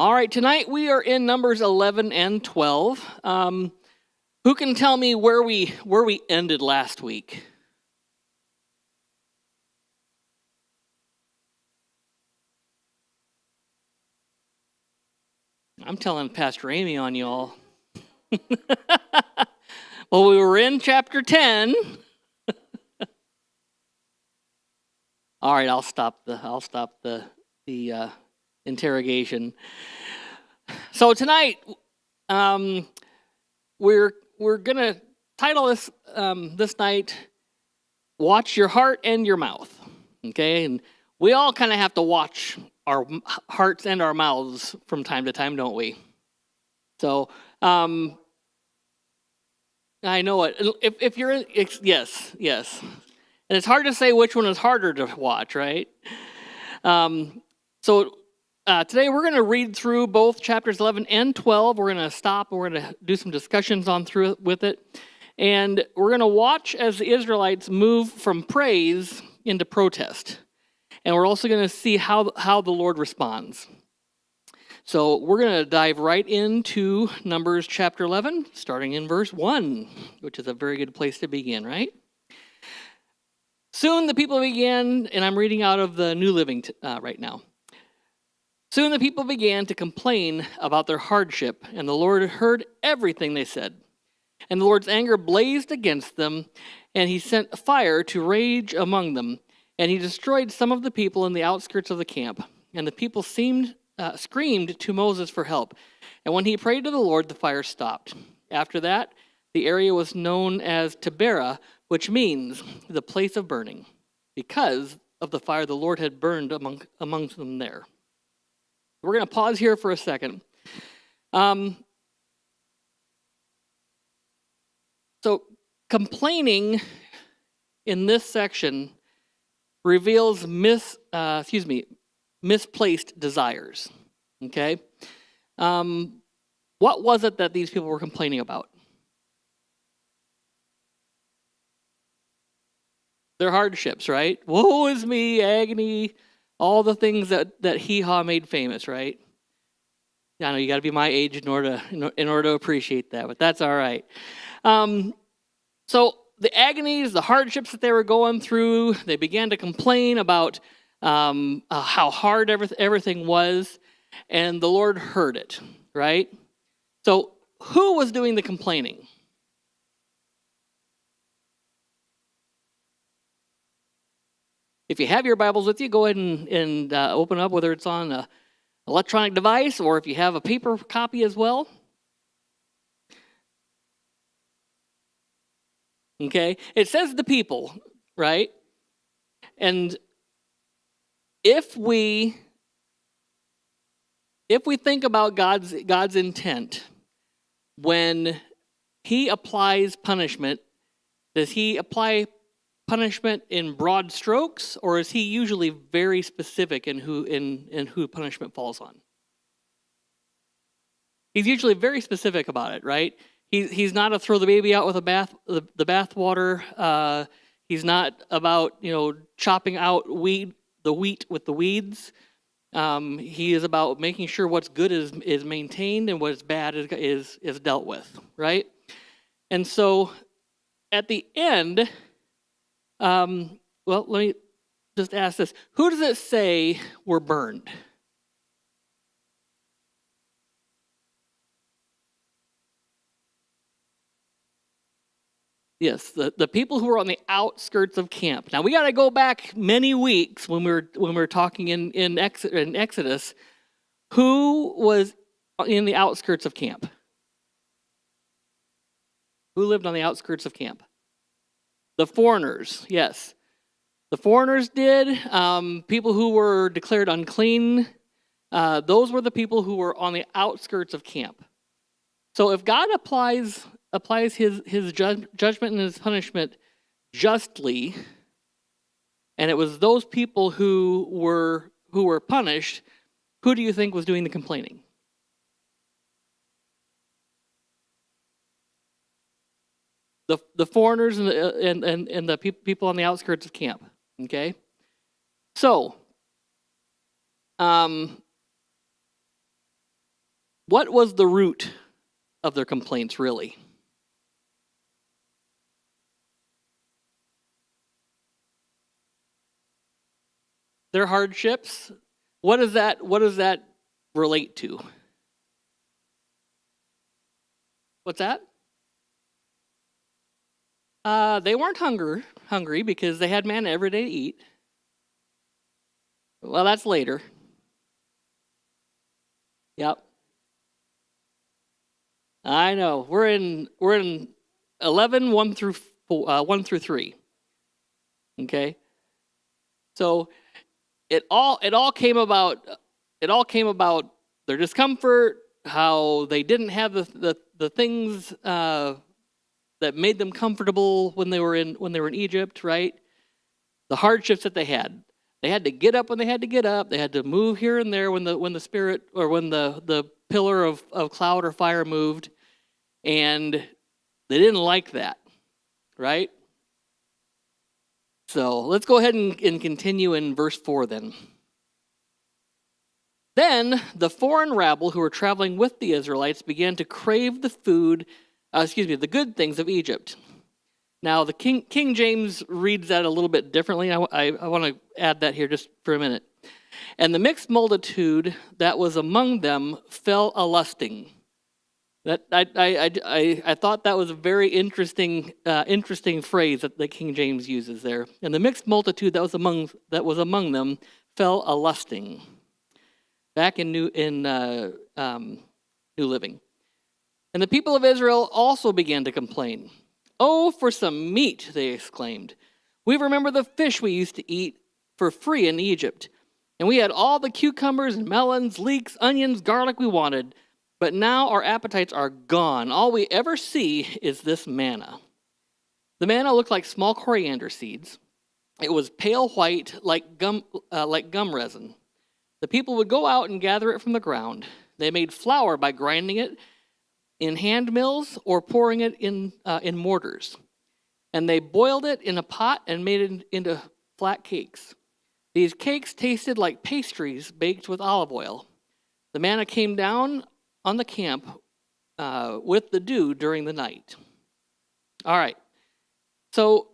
All right, tonight we are in Numbers 11 and 12. Who can tell me where we ended last week? I'm telling Pastor Amy on y'all. Well, we were in chapter 10. All right, I'll stop the interrogation. So tonight, we're gonna title this night, "Watch Your Heart and Your Mouth." Okay, and we all kind of have to watch our hearts and our mouths from time to time, don't we? So, I know it. If you're yes, and it's hard to say which one is harder to watch, right? So today we're going to read through both chapters 11 and 12. We're going to stop. We're going to do some discussions on through with it, and we're going to watch as the Israelites move from praise into protest, and we're also going to see how the Lord responds. So we're going to dive right into Numbers chapter 11, starting in verse 1, which is a very good place to begin, right? Soon the people began, and I'm reading out of the New Living right now. Soon the people began to complain about their hardship, and the Lord heard everything they said. And the Lord's anger blazed against them, and he sent fire to rage among them, and he destroyed some of the people in the outskirts of the camp. And the people screamed to Moses for help. And when he prayed to the Lord, the fire stopped. After that, the area was known as Taberah, which means the place of burning, because of the fire the Lord had burned among them there. We're going to pause here for a second. So complaining in this section reveals misplaced desires. Okay? What was it that these people were complaining about? Their hardships, right? Woe is me, agony, all the things that Hee-Haw made famous, right? Yeah, I know you got to be my age in order to appreciate that, but that's all right. So the agonies, the hardships that they were going through, they began to complain about how hard everything was, and the Lord heard it, right? So who was doing the complaining? If you have your Bibles with you, go ahead and open up, whether it's on an electronic device or if you have a paper copy as well. Okay, it says the people, right? And if we think about God's intent when he applies punishment, does he apply punishment in broad strokes, or is he usually very specific in who punishment falls on? He's usually very specific about it, right? He's not a throw the baby out with the bathwater. He's not about chopping out the wheat with the weeds. He is about making sure what's good is maintained and what's bad is dealt with, right? And so at the end, let me just ask this. Who does it say were burned? Yes, the people who were on the outskirts of camp. Now we got to go back many weeks when we were talking in Exodus. Who was in the outskirts of camp? Who lived on the outskirts of camp? The foreigners, yes. The foreigners did. People who were declared unclean, those were the people who were on the outskirts of camp. So if God applies his judgment and his punishment justly, and it was those people who were punished, who do you think was doing the complaining? The foreigners and the people on the outskirts of camp. Okay, so what was the root of their complaints, really? Their hardships. What does that relate to? What's that? They weren't hungry because they had manna every day to eat. Well, that's later. Yep. I know. We're in 11, 1 through 1 through 3. Okay? So it all came about their discomfort, how they didn't have the things that made them comfortable when they were in Egypt, right? The hardships that they had. They had to get up when they had to get up. They had to move here and there when the spirit or when the pillar of cloud or fire moved, and they didn't like that, right? So let's go ahead and continue in verse 4 then. Then the foreign rabble who were traveling with the Israelites began to crave the good things of Egypt. Now, the King James reads that a little bit differently. I want to add that here just for a minute. And the mixed multitude that was among them fell a-lusting. That I thought that was a very interesting phrase that the King James uses there. And the mixed multitude that was among them fell a-lusting. Back in New Living. And the people of Israel also began to complain. "Oh, for some meat," they exclaimed. "We remember the fish we used to eat for free in Egypt. And we had all the cucumbers, melons, leeks, onions, garlic we wanted. But now our appetites are gone. All we ever see is this manna." The manna looked like small coriander seeds. It was pale white, like gum resin. The people would go out and gather it from the ground. They made flour by grinding it in hand mills or pouring it in mortars. And they boiled it in a pot and made it into flat cakes. These cakes tasted like pastries baked with olive oil. The manna came down on the camp with the dew during the night. All right. So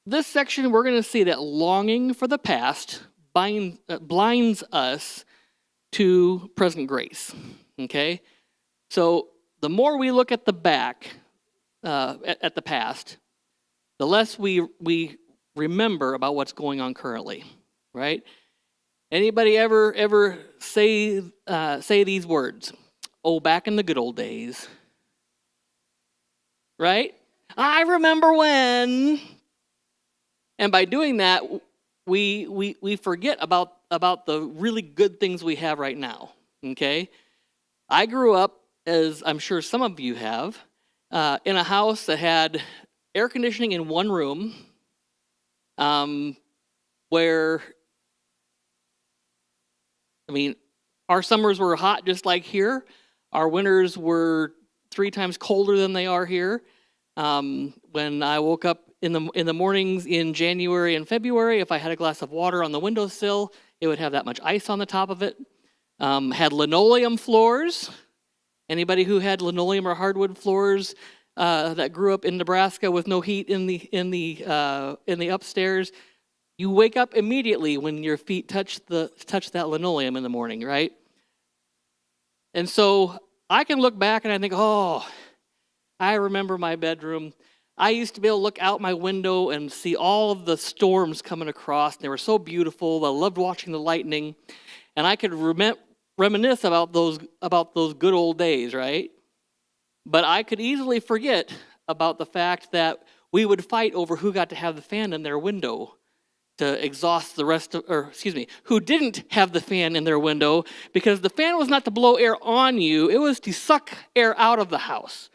this section, we're going to see that longing for the past blinds us to present grace. Okay? So the more we look at the back, at the past, the less we remember about what's going on currently, right? Anybody ever say these words? "Oh, back in the good old days," right? I remember when. And by doing that, we forget about the really good things we have right now. Okay, I grew up, as I'm sure some of you have, in a house that had air conditioning in one room, where, our summers were hot just like here. Our winters were 3 times colder than they are here. When I woke up in the mornings in January and February, if I had a glass of water on the windowsill, it would have that much ice on the top of it. Had linoleum floors. Anybody who had linoleum or hardwood floors that grew up in Nebraska with no heat in the upstairs, you wake up immediately when your feet touch that linoleum in the morning, right? And so I can look back and I think, oh, I remember my bedroom. I used to be able to look out my window and see all of the storms coming across. They were so beautiful. I loved watching the lightning. And I could reminisce about those good old days, right? But I could easily forget about the fact that we would fight over who got to have the fan in their window to exhaust the rest of, who didn't have the fan in their window, because the fan was not to blow air on you, it was to suck air out of the house.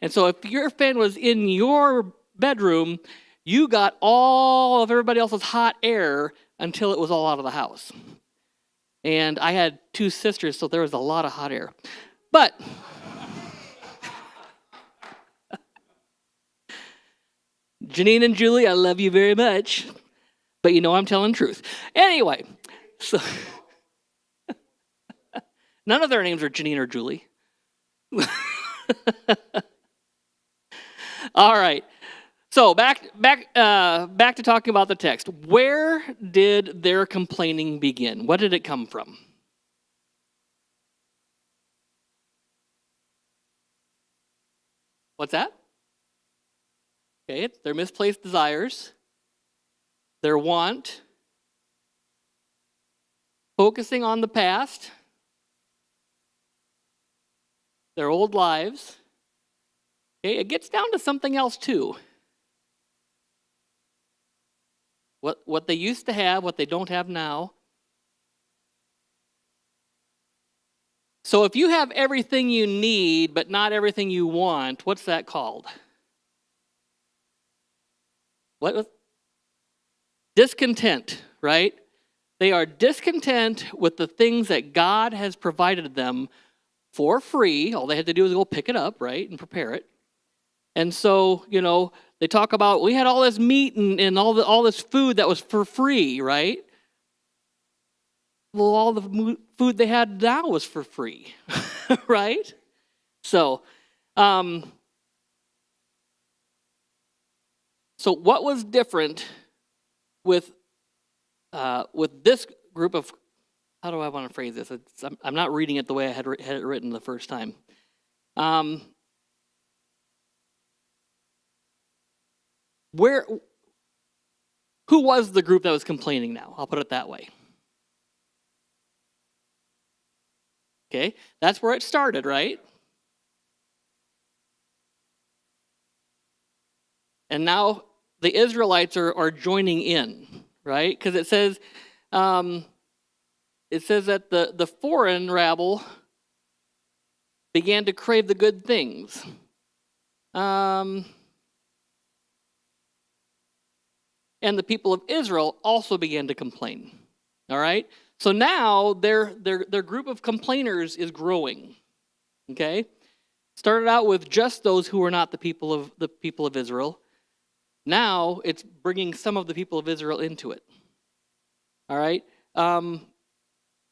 And so if your fan was in your bedroom, you got all of everybody else's hot air until it was all out of the house. And I had 2 sisters, so there was a lot of hot air. But Janine and Julie, I love you very much. But I'm telling the truth. Anyway, so none of their names are Janine or Julie. All right. So back to talking about the text. Where did their complaining begin? What did it come from? What's that? Okay, it's their misplaced desires, their want, focusing on the past, their old lives. Okay, it gets down to something else too. What they used to have, what they don't have now. So if you have everything you need, but not everything you want, what's that called? What? Discontent, right? They are discontent with the things that God has provided them for free. All they had to do was go pick it up, right, and prepare it. And so, they talk about, we had all this meat and all this food that was for free, right? Well, all the food they had now was for free, right? So what was different with this group of, how do I want to phrase this? I'm not reading it the way I had it written the first time. Who was the group that was complaining now? I'll put it that way. Okay, that's where it started, right? And now the Israelites are joining in, right? Because it says that the foreign rabble began to crave the good things. And the people of Israel also began to complain. All right? So now their group of complainers is growing. Okay? Started out with just those who were not the people of Israel. Now it's bringing some of the people of Israel into it. All right?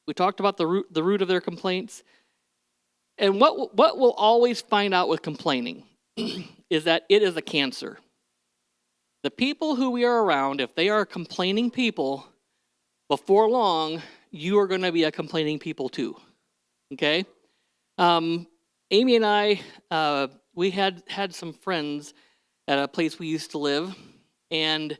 We talked about the root of their complaints. And what we'll always find out with complaining is that it is a cancer. The people who we are around, if they are complaining people, before long, you are going to be a complaining people too. Okay? Amy and I, we had some friends at a place we used to live, and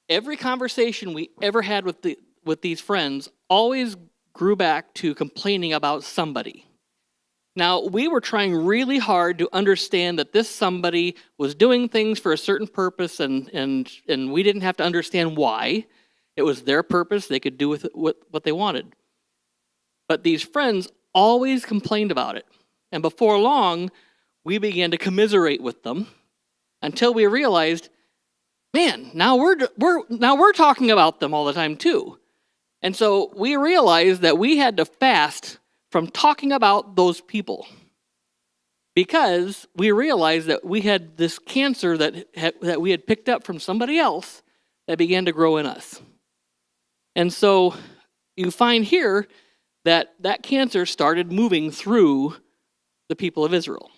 every conversation we ever had with these friends always grew back to complaining about somebody. Now, we were trying really hard to understand that this somebody was doing things for a certain purpose, and we didn't have to understand why. It was their purpose. They could do with it what they wanted. But these friends always complained about it. And before long, we began to commiserate with them until we realized, man, now we're talking about them all the time too. And so we realized that we had to fast from talking about those people, because we realized that we had this cancer that we had picked up from somebody else that began to grow in us. And so you find here that cancer started moving through the people of Israel.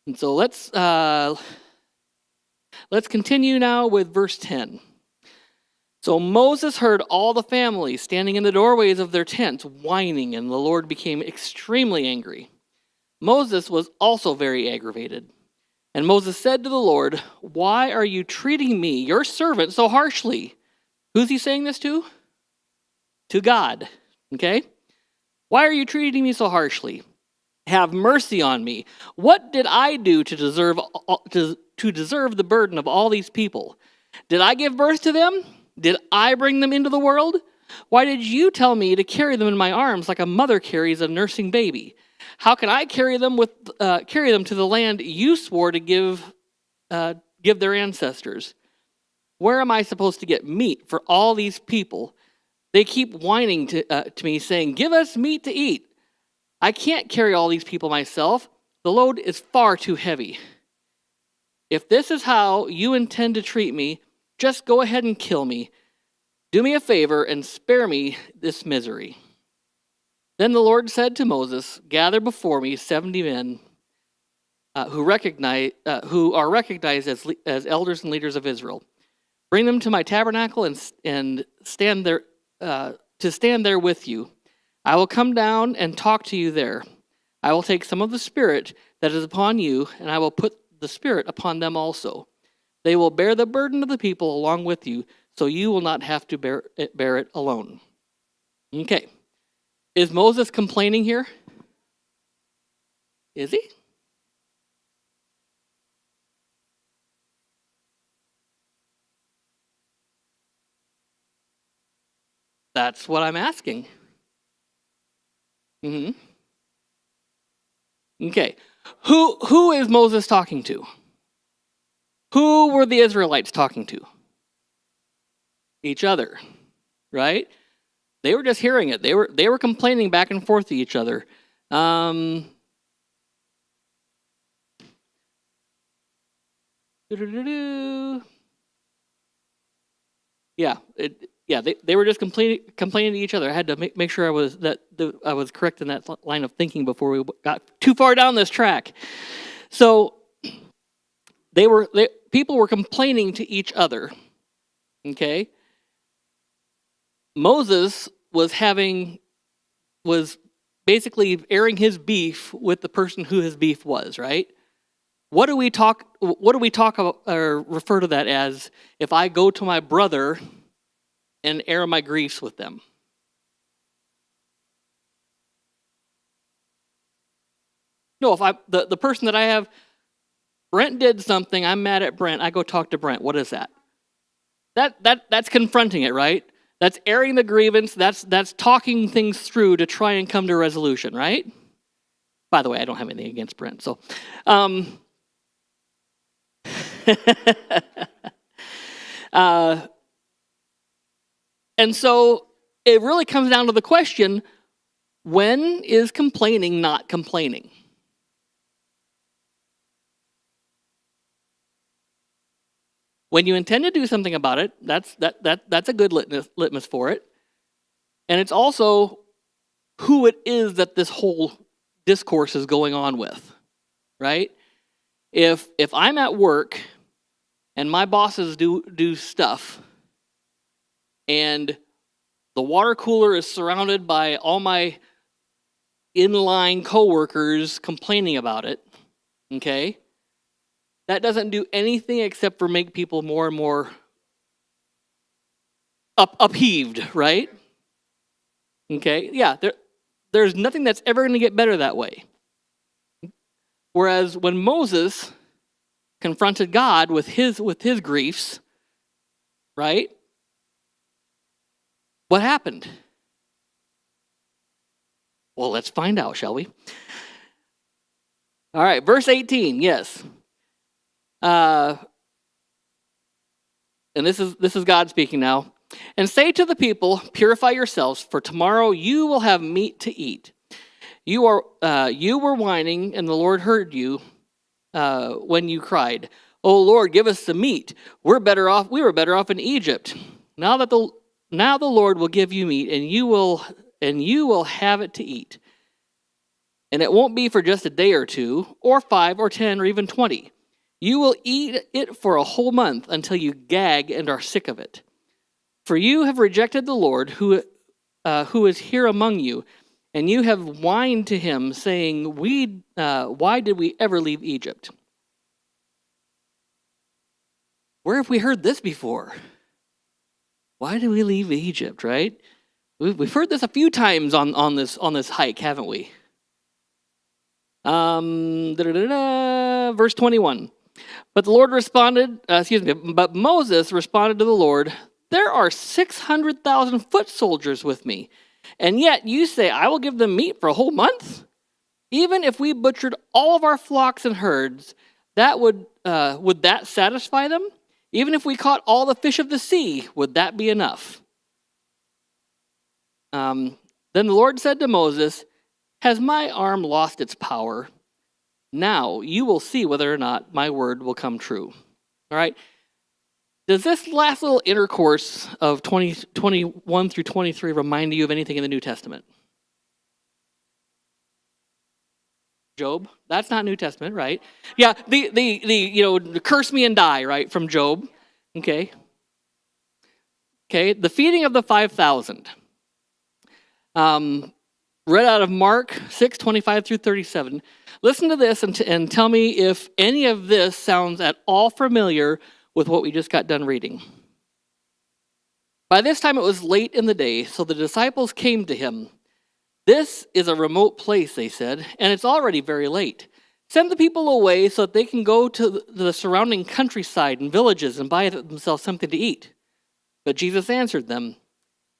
And so let's continue now with verse 10. So Moses heard all the family standing in the doorways of their tents whining, and the Lord became extremely angry. Moses was also very aggravated. And Moses said to the Lord, "Why are you treating me, your servant, so harshly?" Who's he saying this to? To God. Okay? "Why are you treating me so harshly? Have mercy on me. What did I do to deserve the burden of all these people? Did I give birth to them? Did I bring them into the world? Why did you tell me to carry them in my arms like a mother carries a nursing baby? How can I carry them to the land you swore to give their ancestors? Where am I supposed to get meat for all these people? They keep whining to me, saying, 'Give us meat to eat.' I can't carry all these people myself. The load is far too heavy. If this is how you intend to treat me, just go ahead and kill me. Do me a favor and spare me this misery." Then the Lord said to Moses, "Gather before me 70 men who are recognized as elders and leaders of Israel. Bring them to my tabernacle and stand there to stand there with you. I will come down and talk to you there. I will take some of the Spirit that is upon you, and I will put the Spirit upon them also. They will bear the burden of the people along with you, so you will not have to bear it alone." Okay. Is Moses complaining here? Is he? That's what I'm asking. Hmm. Okay. Who is Moses talking to? Who were the Israelites talking to? Each other, right? They were just hearing it. They were complaining back and forth to each other. Yeah, they were just complaining to each other. I had to make sure I was correct in that line of thinking before we got too far down this track. So people were complaining to each other. Okay, Moses was basically airing his beef with the person who his beef was, right? What do we talk about or refer to that as if I go to my brother and air my griefs with them? No, if the person that I have, Brent did something, I'm mad at Brent, I go talk to Brent. What is that? That's confronting it, right? That's airing the grievance, that's talking things through to try and come to a resolution, right? By the way, I don't have anything against Brent, so and so it really comes down to the question, when is complaining not complaining? When you intend to do something about it, that's a good litmus for it. And it's also who it is that this whole discourse is going on with, right? If I'm at work and my bosses do stuff and the water cooler is surrounded by all my inline coworkers complaining about it, okay? That doesn't do anything except for make people more and more upheaved, right? Okay, yeah, there's nothing that's ever going to get better that way. Whereas when Moses confronted God with his griefs, right? What happened? Well, let's find out, shall we? All right, verse 18, yes. And this is God speaking now. "And say to the people, purify yourselves, for tomorrow you will have meat to eat. You were whining, and the Lord heard you when you cried, 'Oh Lord, give us some meat. We were better off in Egypt.' Now the Lord will give you meat, and you will have it to eat. And it won't be for just a day or two, or 5 or 10 or even 20. You will eat it for a whole month until you gag and are sick of it. For you have rejected the Lord who is here among you, and you have whined to him, saying, why did we ever leave Egypt?'" Where have we heard this before? Why did we leave Egypt, right? We've heard this a few times on this hike, haven't we? Verse 21. But Moses responded to the Lord, "There are 600,000 foot soldiers with me, and yet you say I will give them meat for a whole month? Even if we butchered all of our flocks and herds, would that satisfy them? Even if we caught all the fish of the sea, would that be enough?" Then the Lord said to Moses, "Has my arm lost its power? Now you will see whether or not my word will come true." All right. Does this last little intercourse of 21 through 23 remind you of anything in the New Testament? Job. That's not New Testament, right? Yeah, the curse me and die, right, from Job. Okay. Okay, the feeding of the 5,000. Read out of Mark 6:25 through 37. Listen to this and tell me if any of this sounds at all familiar with what we just got done reading. By this time it was late in the day, so the disciples came to him. This is a remote place, they said, and it's already very late. Send the people away so that they can go to the surrounding countryside and villages and buy themselves something to eat. But Jesus answered them,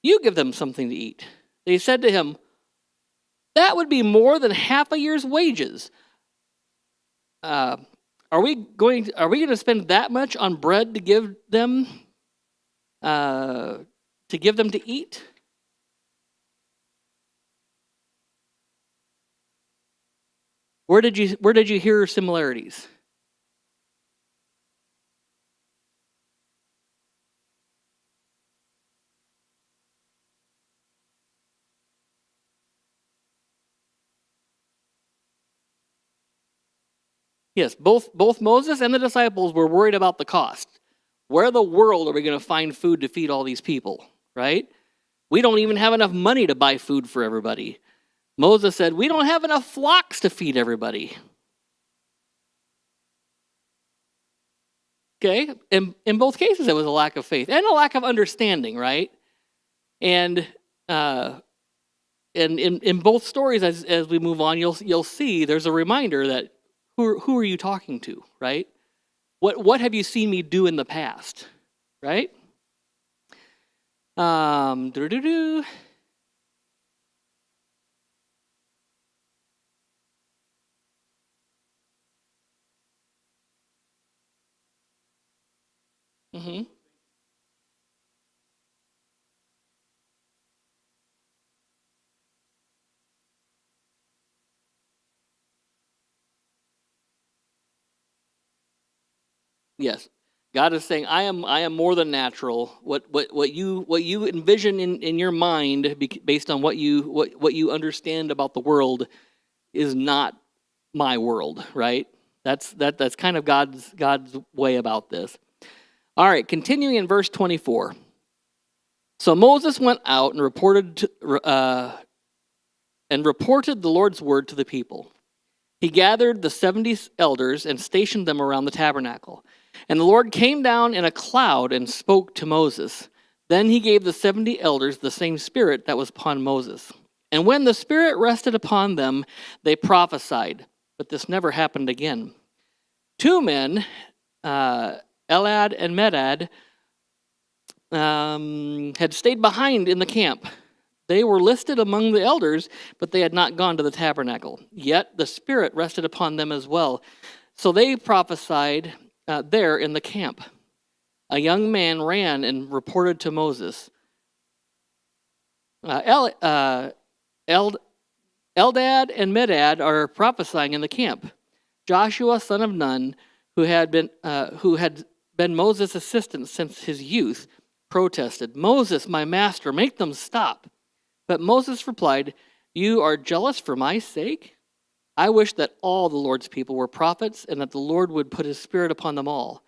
"You give them something to eat." They said to him, "That would be more than half a year's wages. Are we going to spend that much on bread to give them to eat?" Where did you hear similarities? Yes, both Moses and the disciples were worried about the cost. Where in the world are we going to find food to feed all these people, right? We don't even have enough money to buy food for everybody. Moses said, "We don't have enough flocks to feed everybody." Okay, in both cases, it was a lack of faith and a lack of understanding, right? And in both stories, as we move on, you'll see there's a reminder that who are you talking to, right? What have you seen me do in the past, right? Mm-hmm. Yes. God is saying, I am more than natural. What you envision in your mind based on what you understand about the world is not my world, right? That's kind of God's way about this. All right, continuing in verse 24. So Moses went out and reported the Lord's word to the people. He gathered the 70 elders and stationed them around the tabernacle. And the Lord came down in a cloud and spoke to Moses. Then he gave the 70 elders the same spirit that was upon Moses. And when the spirit rested upon them, they prophesied. But this never happened again. Two men, Elad and Medad, had stayed behind in the camp. They were listed among the elders, but they had not gone to the tabernacle. Yet the Spirit rested upon them as well. So they prophesied there in the camp. A young man ran and reported to Moses. Eldad and Medad are prophesying in the camp. Joshua, son of Nun, who had been Moses' assistant since his youth, protested, "Moses, my master, make them stop." But Moses replied, "You are jealous for my sake? I wish that all the Lord's people were prophets and that the Lord would put his spirit upon them all."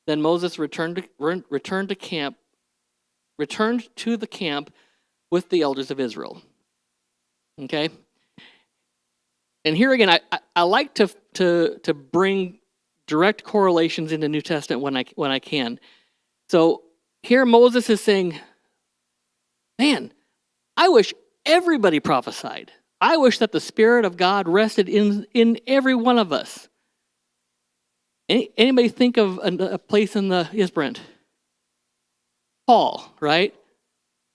Then Moses returned to the camp with the elders of Israel. Okay? And here again, I like to bring direct correlations into New Testament when I can. So here Moses is saying, man, I wish everybody prophesied. I wish that the Spirit of God rested in every one of us. Anybody think of a place in the, yes, Brent? Paul, right?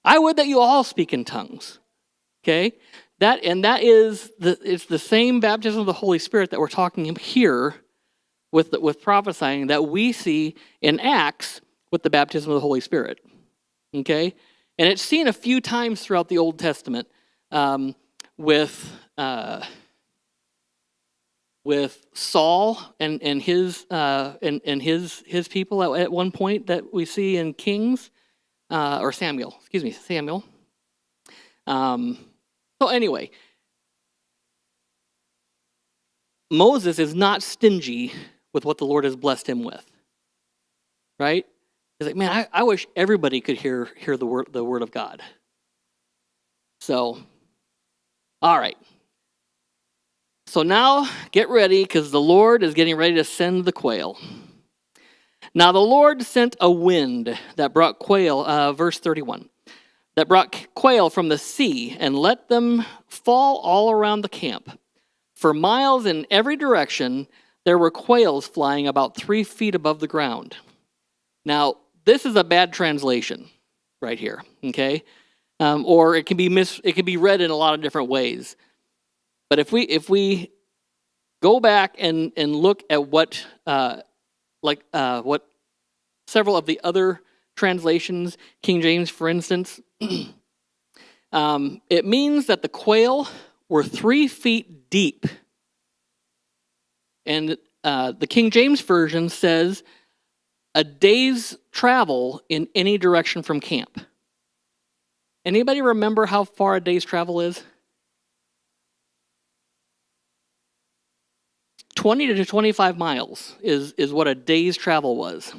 I would that you all speak in tongues. Okay? It's the same baptism of the Holy Spirit that we're talking here with prophesying that we see in Acts with the baptism of the Holy Spirit. Okay? And it's seen a few times throughout the Old Testament with Saul and his people at one point that we see in Kings or Samuel. Excuse me, Samuel. So anyway, Moses is not stingy with what the Lord has blessed him with, right? He's like, man, I wish everybody could hear the word of God. So, all right. So now get ready, because the Lord is getting ready to send the quail. Now the Lord sent a wind that brought quail, verse 31, that brought quail from the sea and let them fall all around the camp. For miles in every direction, there were quails flying about 3 feet above the ground. Now, this is a bad translation right here, okay? Or it can be read in a lot of different ways. But if we go back and look at what several of the other translations, King James, for instance, it means that the quail were 3 feet deep. And the King James Version says a day's travel in any direction from camp. Anybody remember how far a day's travel is? 20 to 25 miles is what a day's travel was.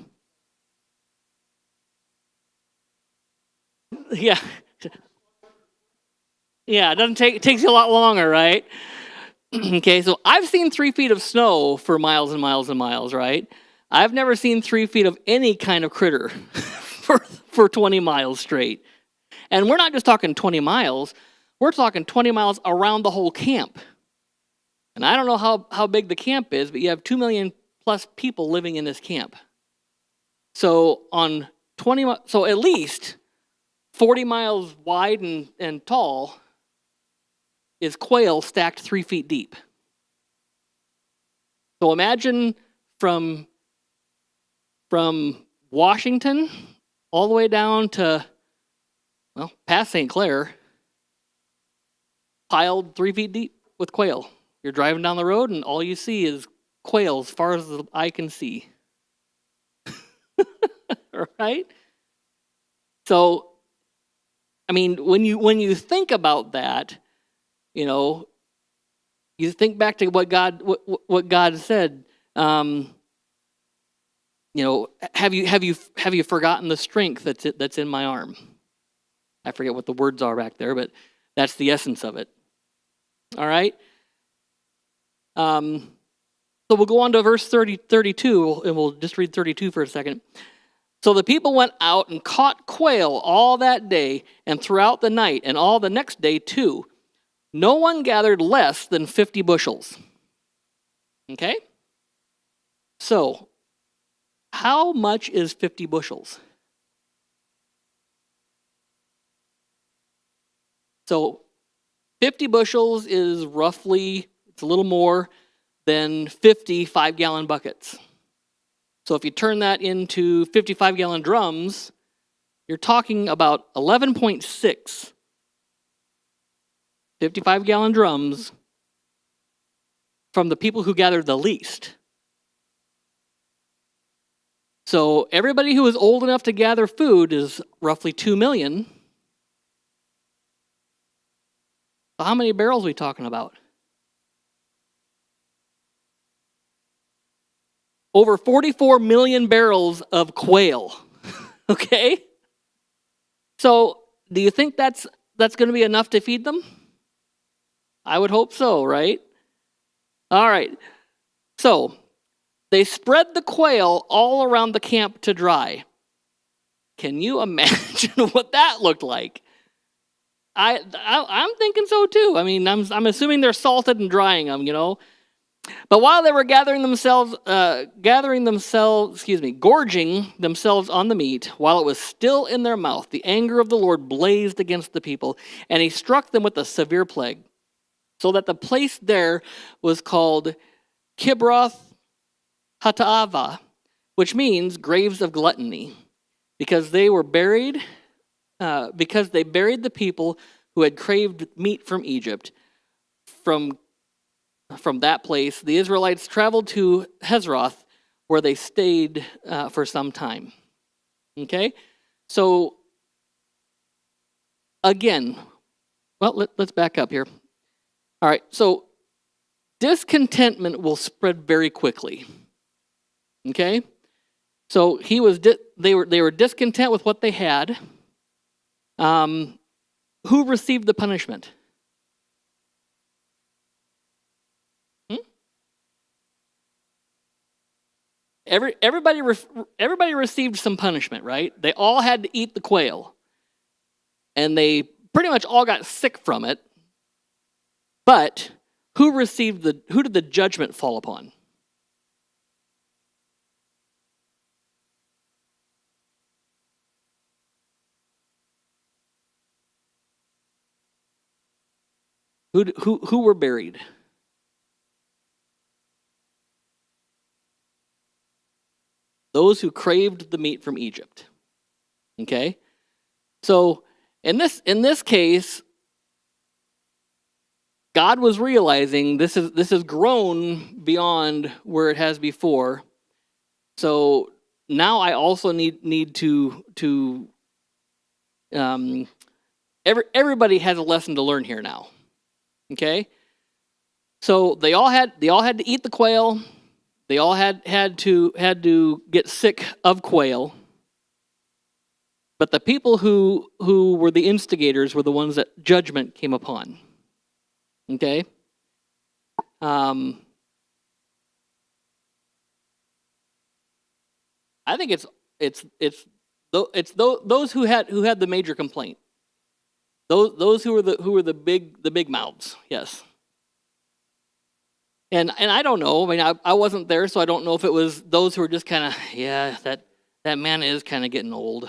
Yeah. Yeah, it takes you a lot longer, right? Okay, so I've seen 3 feet of snow for miles and miles and miles, right? I've never seen 3 feet of any kind of critter for 20 miles straight. And we're not just talking 20 miles, we're talking 20 miles around the whole camp. And I don't know how big the camp is, but you have 2 million plus people living in this camp. So so at least 40 miles wide and tall is quail stacked 3 feet deep. So imagine from Washington all the way down to, well, past St. Clair, piled 3 feet deep with quail. You're driving down the road and all you see is quail as far as the eye can see. Right? So, I mean, when you think about that, you think back to what God said. Have you forgotten the strength that's in my arm? I forget what the words are back there, but that's the essence of it. All right. So we'll go on to verse 32, and we'll just read 32 for a second. So the people went out and caught quail all that day and throughout the night and all the next day too. No one gathered less than 50 bushels. Okay? So, how much is 50 bushels? So, 50 bushels is roughly, it's a little more than 50 5-gallon buckets. So if you turn that into 55-gallon drums, you're talking about 11.6 55-gallon drums from the people who gathered the least. So everybody who is old enough to gather food is roughly 2 million. So how many barrels are we talking about? Over 44 million barrels of quail. Okay? So do you think that's going to be enough to feed them? I would hope so, right? All right. So they spread the quail all around the camp to dry. Can you imagine what that looked like? I'm thinking so too. I mean, I'm assuming they're salted and drying them, But while they were gorging themselves on the meat, while it was still in their mouth, the anger of the Lord blazed against the people, and he struck them with a severe plague, so that the place there was called Kibroth Hattaavah, which means graves of gluttony, because they buried the people who had craved meat from Egypt. From that place, the Israelites traveled to Hazeroth, where they stayed for some time. Okay? So, again, well, let's back up here. All right, so discontentment will spread very quickly. Okay? So they were discontent with what they had. Who received the punishment? Everybody received some punishment, right? They all had to eat the quail. And they pretty much all got sick from it. But who did the judgment fall upon? Who were buried? Those who craved the meat from Egypt. Okay? So in this case, God was realizing this has grown beyond where it has before. So now I also need to everybody has a lesson to learn here now. Okay? So they all had to eat the quail. They all had to get sick of quail. But the people who were the instigators were the ones that judgment came upon. Okay? I think it's those who had the major complaint. Those who were the big mouths. Yes. And I don't know. I mean, I wasn't there, so I don't know if it was those who were just kind of, yeah, that man is kind of getting old.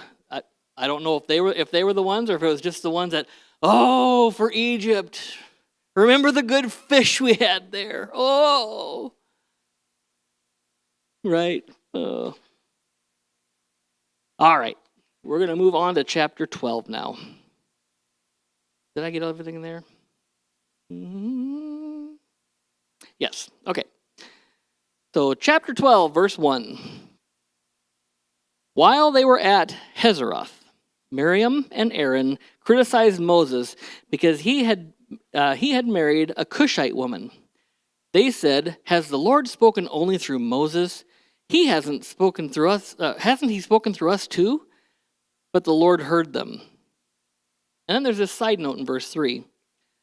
I don't know if they were the ones, or if it was just the ones that, oh, for Egypt, remember the good fish we had there. Oh, right. All right. We're going to move on to chapter 12 now. Did I get everything in there? Mm-hmm. Yes. Okay. So chapter 12, verse 1. While they were at Hazeroth, Miriam and Aaron criticized Moses because he had married a Cushite woman. They said, "Has the Lord spoken only through Moses? He hasn't spoken through us. Hasn't he spoken through us too?" But the Lord heard them. And then there's this side note in verse 3.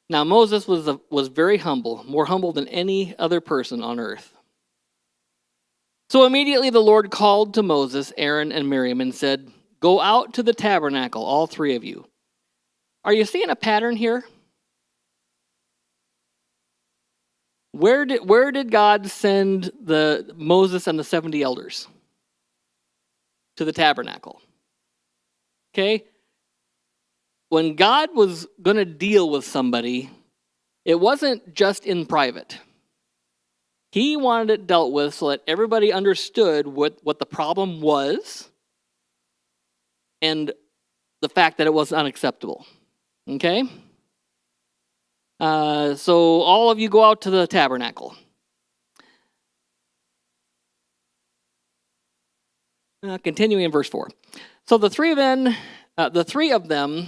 Now Moses was very humble, more humble than any other person on earth. So immediately the Lord called to Moses, Aaron, and Miriam and said, "Go out to the tabernacle, all three of you." Are you seeing a pattern here? Where did God send the Moses and the 70 elders? To the tabernacle. Okay? When God was going to deal with somebody, it wasn't just in private. He wanted it dealt with so that everybody understood what the problem was and the fact that it was unacceptable. Okay? So all of you go out to the tabernacle. Continuing in verse 4. So the three of them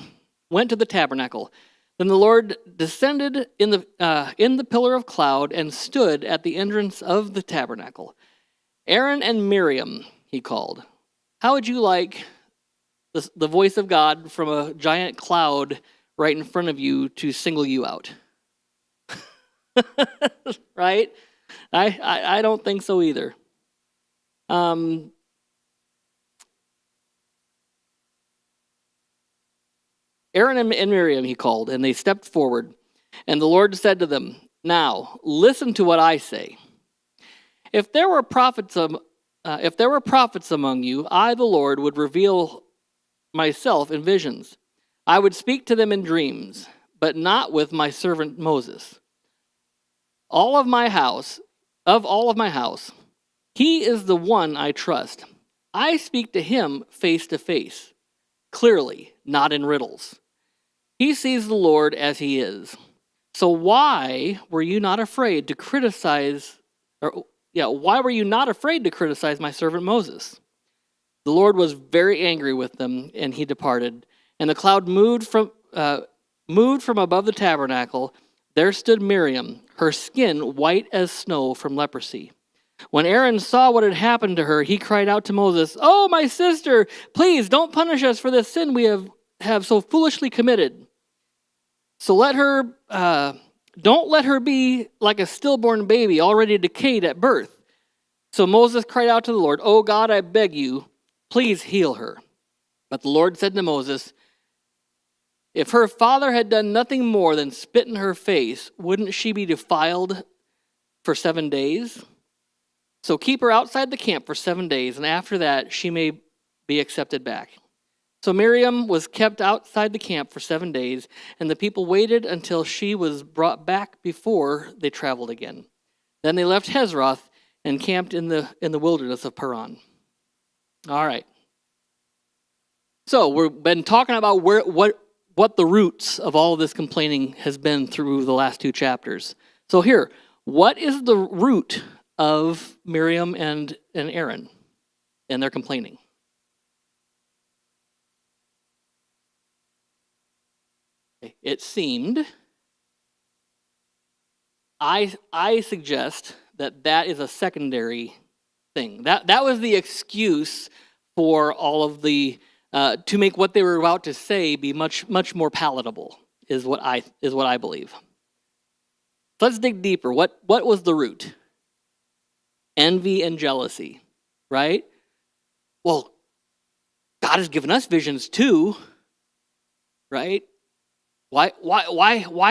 went to the tabernacle. Then the Lord descended in the pillar of cloud and stood at the entrance of the tabernacle. Aaron and Miriam, he called. How would you like the voice of God from a giant cloud right in front of you to single you out? Right? I don't think so either. Aaron and Miriam he called, and they stepped forward. And the Lord said to them, "Now listen to what I say. If there were prophets among you, I, the Lord, would reveal myself in visions. I would speak to them in dreams, but not with my servant Moses. All of my house, he is the one I trust. I speak to him face to face, clearly, not in riddles. He sees the Lord as he is. So why were you not afraid to criticize my servant Moses?" The Lord was very angry with them, and he departed. And the cloud moved from above the tabernacle. There stood Miriam, her skin white as snow from leprosy. When Aaron saw what had happened to her, he cried out to Moses, "Oh, my sister, please don't punish us for this sin we have so foolishly committed. So don't let her be like a stillborn baby already decayed at birth." So Moses cried out to the Lord, "Oh God, I beg you, please heal her." But the Lord said to Moses, "If her father had done nothing more than spit in her face, wouldn't she be defiled for 7 days? So keep her outside the camp for 7 days, and after that she may be accepted back." So Miriam was kept outside the camp for 7 days, and the people waited until she was brought back before they traveled again. Then they left Hazeroth and camped in the wilderness of Paran. All right. So we've been talking about what the roots of all of this complaining has been through the last 2 chapters. So here, what is the root of Miriam and Aaron and their complaining? It seemed, I suggest that is a secondary thing. That was the excuse for all of the to make what they were about to say be much more palatable, is what I believe. Let's dig deeper. What was the root? Envy and jealousy, right? Well, God has given us visions too, right? Why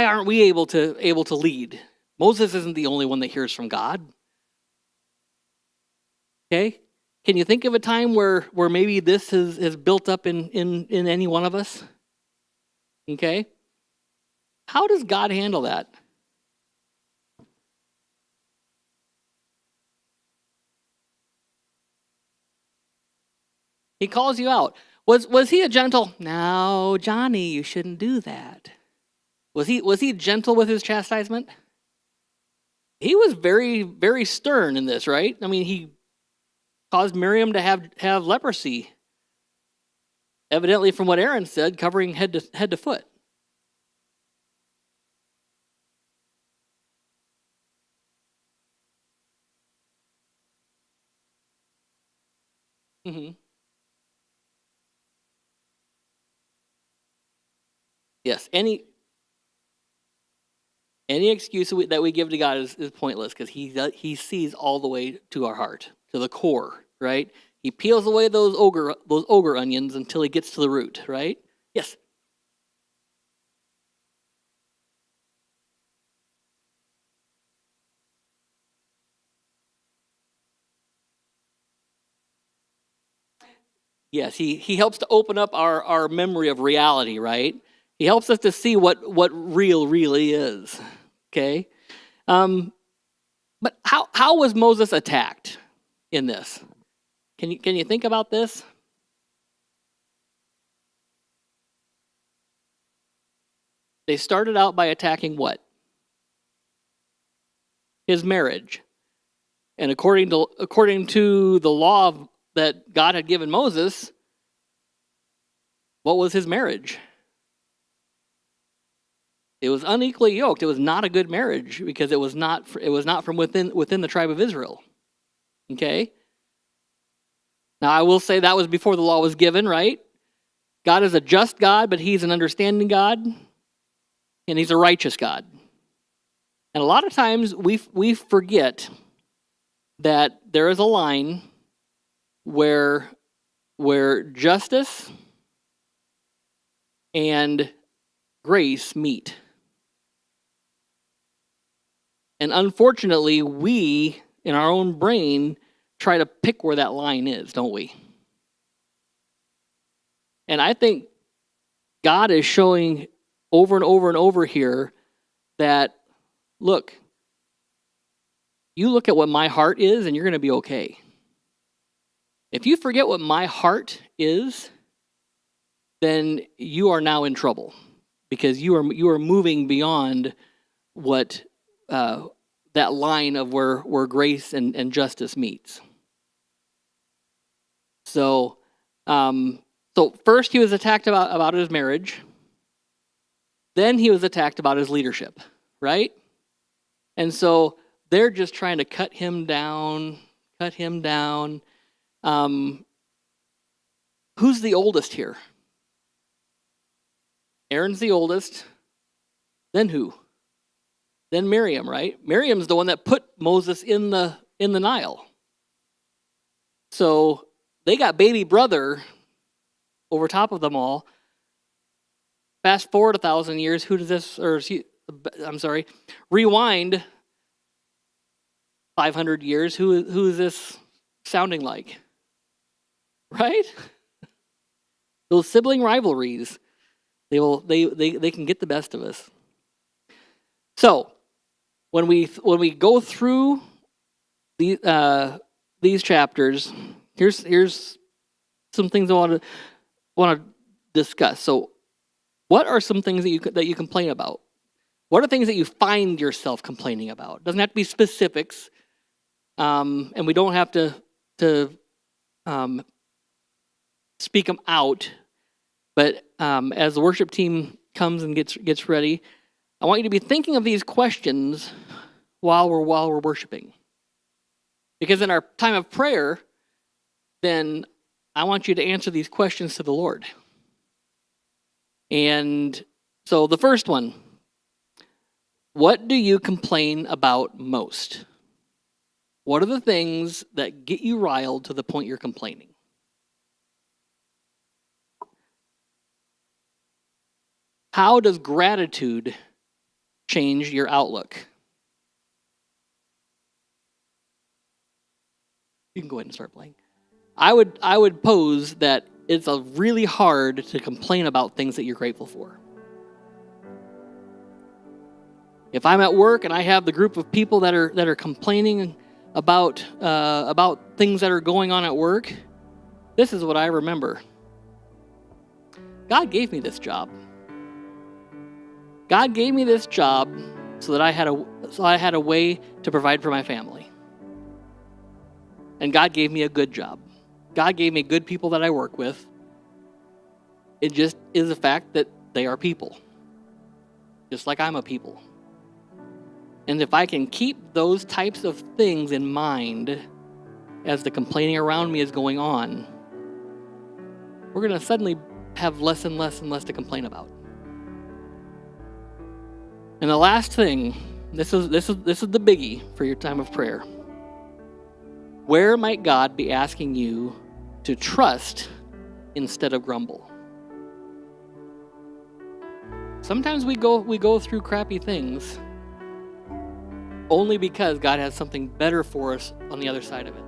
aren't we able to lead? Moses isn't the only one that hears from God. Okay? Can you think of a time where maybe this has built up in any one of us? Okay? How does God handle that? He calls you out. Was he a gentle? "No, Johnny, you shouldn't do that." Was he gentle with his chastisement? He was very, very stern in this, right? I mean, he caused Miriam to have leprosy, evidently from what Aaron said, covering head to foot. Mm-hmm. Yes, any excuse that we give to God is pointless, because he sees all the way to our heart, to the core, right? He peels away those ogre onions until he gets to the root, right? Yes. Yes, he helps to open up our memory of reality, right? He helps us to see what real really is. Okay? But how was Moses attacked in this? Can you think about this? They started out by attacking what? His marriage. And according to the law that God had given Moses, what was his marriage? It was unequally yoked. It was not a good marriage, because it was not from within the tribe of Israel. Okay? Now, I will say that was before the law was given, right? God is a just God, but he's an understanding God, and he's a righteous God. And a lot of times we forget that there is a line where justice and grace meet. And unfortunately, we, in our own brain, try to pick where that line is, don't we? And I think God is showing over and over and over here that, look, you look at what my heart is and you're going to be okay. If you forget what my heart is, then you are now in trouble, because you are moving beyond what that line of where grace and justice meets. So first he was attacked about his marriage. Then he was attacked about his leadership, right? And so they're just trying to cut him down. Who's the oldest here? Aaron's the oldest. Then who? Then Miriam, right? Miriam's the one that put Moses in the Nile. So they got baby brother over top of them all. Fast forward 1,000 years, who does this, rewind 500 years, who is this sounding like? Right? Those sibling rivalries, they can get the best of us. So, when we go through these chapters, here's some things I want to discuss. So, what are some things that you complain about? What are things that you find yourself complaining about? It doesn't have to be specifics, and we don't have to speak them out. But as the worship team comes and gets ready, I want you to be thinking of these questions while we're worshiping. Because in our time of prayer, then I want you to answer these questions to the Lord. And so the first one, what do you complain about most? What are the things that get you riled to the point you're complaining? How does gratitude change your outlook? You can go ahead and start playing. I would pose that it's really hard to complain about things that you're grateful for. If I'm at work and I have the group of people that are complaining about things that are going on at work, this is what I remember. God gave me this job. God gave me this job so that I had a way to provide for my family. And God gave me a good job. God gave me good people that I work with. It just is a fact that they are people. Just like I'm a people. And if I can keep those types of things in mind as the complaining around me is going on, we're going to suddenly have less and less and less to complain about. And the last thing, this is the biggie for your time of prayer. Where might God be asking you to trust instead of grumble? Sometimes we go through crappy things only because God has something better for us on the other side of it.